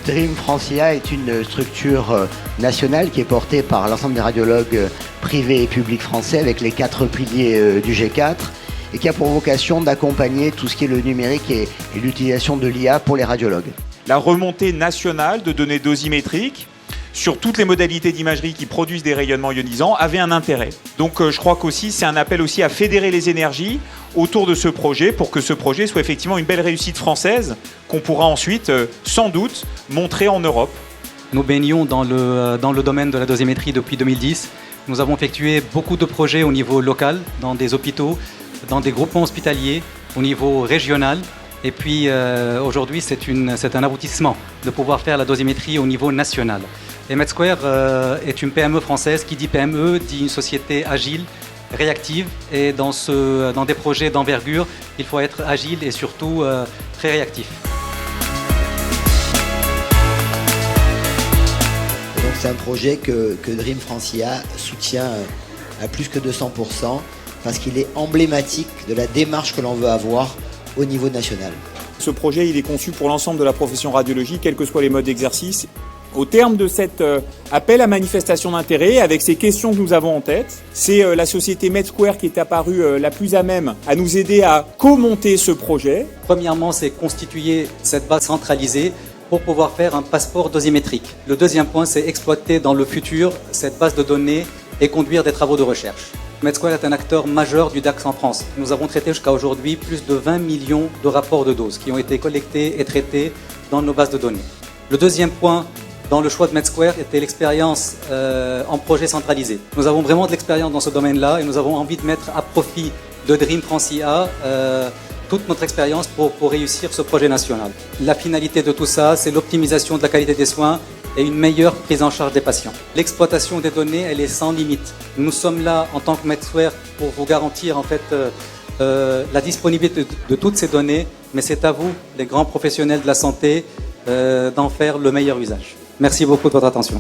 Dream Francia est une structure nationale qui est portée par l'ensemble des radiologues privés et publics français avec les 4 piliers du G4 et qui a pour vocation d'accompagner tout ce qui est le numérique et l'utilisation de l'IA pour les radiologues. La remontée nationale de données dosimétriques sur toutes les modalités d'imagerie qui produisent des rayonnements ionisants avait un intérêt. Donc je crois qu'aussi c'est un appel aussi à fédérer les énergies autour de ce projet pour que ce projet soit effectivement une belle réussite française qu'on pourra ensuite sans doute montrer en Europe. Nous baignons dans le domaine de la dosimétrie depuis 2010. Nous avons effectué beaucoup de projets au niveau local, dans des hôpitaux, dans des groupements hospitaliers, au niveau régional. Et puis aujourd'hui, c'est un aboutissement de pouvoir faire la dosimétrie au niveau national. Et MedSquare est une PME française. Qui dit PME dit une société agile, réactive. Et dans des projets d'envergure, il faut être agile et surtout très réactif. Donc c'est un projet que Dream Francia soutient à plus que 200% parce qu'il est emblématique de la démarche que l'on veut avoir au niveau national. Ce projet, il est conçu pour l'ensemble de la profession radiologie, quels que soient les modes d'exercice. Au terme de cet appel à manifestation d'intérêt, avec ces questions que nous avons en tête, c'est la société MedSquare qui est apparue la plus à même à nous aider à co-monter ce projet. Premièrement, c'est constituer cette base centralisée pour pouvoir faire un passeport dosimétrique. Le deuxième point, c'est exploiter dans le futur cette base de données et conduire des travaux de recherche. MedSquare est un acteur majeur du DAX en France. Nous avons traité jusqu'à aujourd'hui plus de 20 millions de rapports de doses qui ont été collectés et traités dans nos bases de données. Le deuxième point dans le choix de MedSquare était l'expérience en projet centralisé. Nous avons vraiment de l'expérience dans ce domaine-là et nous avons envie de mettre à profit de Dream Francia toute notre expérience pour réussir ce projet national. La finalité de tout ça, c'est l'optimisation de la qualité des soins et une meilleure prise en charge des patients. L'exploitation des données, elle est sans limite. Nous sommes là en tant que MedSquare pour vous garantir en fait la disponibilité de toutes ces données, mais c'est à vous, les grands professionnels de la santé, d'en faire le meilleur usage. Merci beaucoup de votre attention.